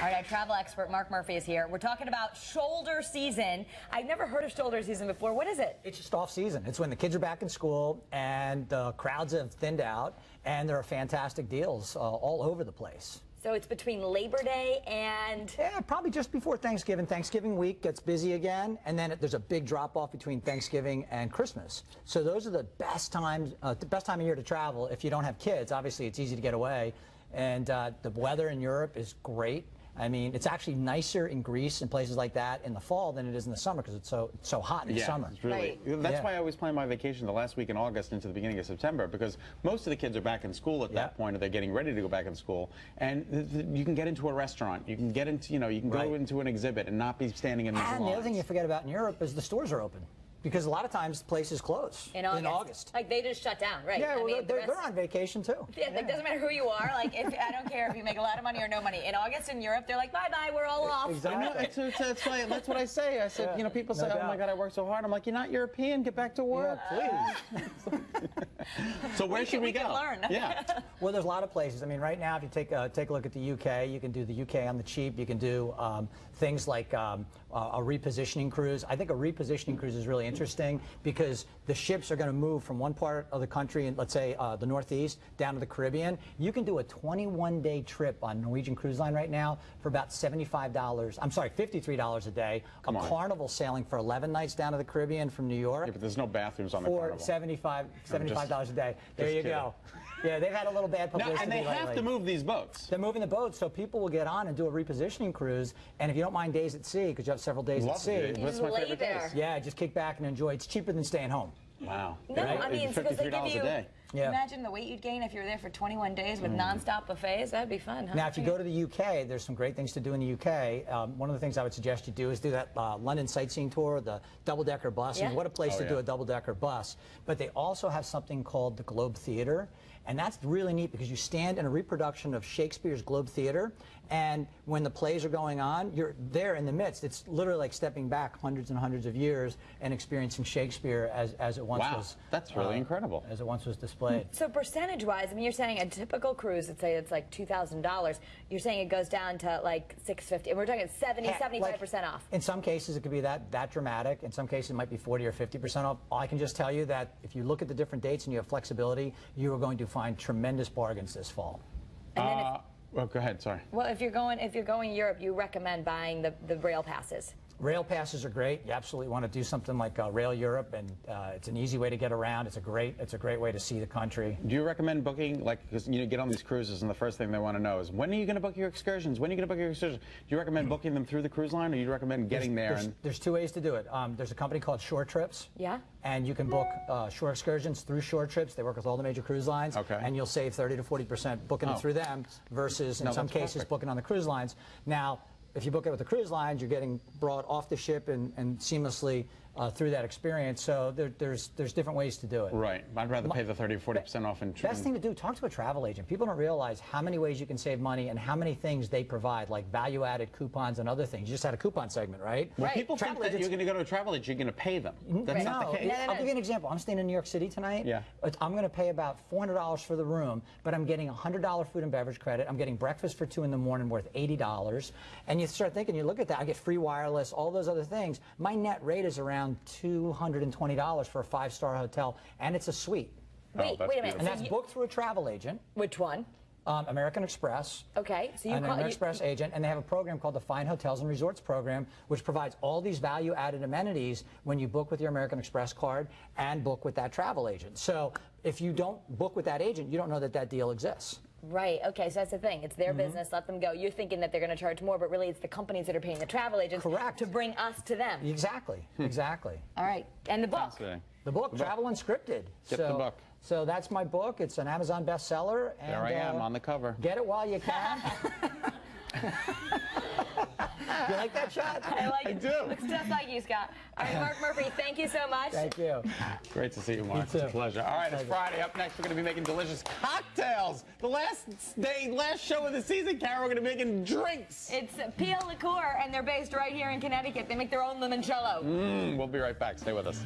All right, our travel expert, Mark Murphy, is here. We're talking about shoulder season. I've never heard of shoulder season before. What is it? It's just off season. It's when the kids are back in school and the crowds have thinned out and there are fantastic deals all over the place. So it's between Labor Day and... Yeah, probably just before Thanksgiving. Thanksgiving week gets busy again, and then there's a big drop-off between Thanksgiving and Christmas. So those are the best times, the best time of year to travel. If you don't have kids, obviously it's easy to get away. And the weather in Europe is great. I mean, it's actually nicer in Greece and places like that in the fall than it is in the summer because it's so hot in the summer. It's really, right. That's why I always plan my vacation the last week in August into the beginning of September, because most of the kids are back in school at that point, or they're getting ready to go back in school, and you can get into a restaurant, you can get into, you can go into an exhibit and not be standing in these lines. And the other thing you forget about in Europe is the stores are open. Because a lot of times places close in August. Like they just shut down, right? Yeah, well, they're on vacation too. Yeah, it doesn't matter who you are. Like, I don't care if you make a lot of money or no money. In August in Europe, they're like, bye-bye, we're all off. Exactly. That's what I say. I said, people say, oh my God, I work so hard. I'm like, you're not European. Get back to work, please. So where should we go? Can learn. Yeah. Well, there's a lot of places. I mean, right now, if you take a look at the UK, you can do the UK on the cheap. You can do things like a repositioning cruise. I think a repositioning cruise is really interesting because the ships are going to move from one part of the country, and let's say the Northeast, down to the Caribbean. You can do a 21-day trip on Norwegian Cruise Line right now for about $75. I'm sorry, $53 a day. Carnival sailing for 11 nights down to the Caribbean from New York. Yeah, but there's no bathrooms on the Carnival. For $75 a day. There you go. Yeah, they've had a little bad publicity. And they have to move these boats. They're moving the boats, so people will get on and do a repositioning cruise. And if you don't mind days at sea, because you have several days at sea, that's my favorite days. Yeah, just kick back and enjoy. It's cheaper than staying home. Wow. No, I mean, it's because they give you, $53 a day. Yeah. Imagine the weight you'd gain if you were there for 21 days with nonstop buffets. That'd be fun, huh? Now, if you go to the UK, there's some great things to do in the UK. One of the things I would suggest you do is do that London sightseeing tour, the double-decker bus. Yeah. I mean, what a place to do a double-decker bus. But they also have something called the Globe Theatre. And that's really neat because you stand in a reproduction of Shakespeare's Globe Theatre, and when the plays are going on, you're there in the midst. It's literally like stepping back hundreds and hundreds of years and experiencing Shakespeare as it once was. That's really incredible. As it once was displayed. So percentage-wise, I mean, you're saying a typical cruise, let's say it's like $2,000. You're saying it goes down to like $650, and we're talking 75% off. In some cases, it could be that dramatic. In some cases, it might be 40 or 50% off. I can just tell you that if you look at the different dates and you have flexibility, you are going to find tremendous bargains this fall. And then well, go ahead. Sorry. Well, if you're going to Europe, you recommend buying the rail passes. Rail passes are great. You absolutely want to do something like Rail Europe, and it's an easy way to get around. It's a great way to see the country. Do you recommend booking, like, because you get on these cruises and the first thing they want to know is, when are you going to book your excursions? When are you going to book your excursions? Do you recommend booking them through the cruise line, or do you recommend getting There's two ways to do it. There's a company called Shore Trips. Yeah. And you can book shore excursions through Shore Trips. They work with all the major cruise lines. Okay. And you'll save 30 to 40% booking it through them versus, in some cases, booking on the cruise lines. Now, if you book it with the cruise lines, you're getting brought off the ship and seamlessly through that experience. So there's different ways to do it. Right. I'd rather pay the 30 or 40% off. Best thing to do, talk to a travel agent. People don't realize how many ways you can save money and how many things they provide, like value-added coupons and other things. You just had a coupon segment, right? Well, people think that you're going to go to a travel agent, you're going to pay them. That's not the case. I'll give you an example. I'm staying in New York City tonight. Yeah. I'm going to pay about $400 for the room, but I'm getting $100 food and beverage credit. I'm getting breakfast for 2 in the morning worth $80. And you start thinking, you look at that, I get free wireless, all those other things. My net rate is around $220 for a 5-star hotel, and it's a suite. Wait a minute. And that's booked through a travel agent. Which one? American Express. Okay, so you an American Express agent, and they have a program called the Fine Hotels and Resorts Program, which provides all these value-added amenities when you book with your American Express card and book with that travel agent. So if you don't book with that agent, you don't know that that deal exists. Right. Okay. So that's the thing. It's their business. Let them go. You're thinking that they're going to charge more, but really it's the companies that are paying the travel agents to bring us to them. Exactly. Exactly. All right. And the book. The book, Travel Unscripted. Get the book. So that's my book. It's an Amazon bestseller. And, there I am on the cover. Get it while you can. You like that shot? I like it. I do. Looks just like you, Scott. All right, Mark Murphy, thank you so much. Thank you. Great to see you, Mark. It's a pleasure. All right, it's Friday. Up next, we're going to be making delicious cocktails. The last show of the season, Kara, we're going to be making drinks. It's Peel Liqueur, and they're based right here in Connecticut. They make their own limoncello. We'll be right back. Stay with us.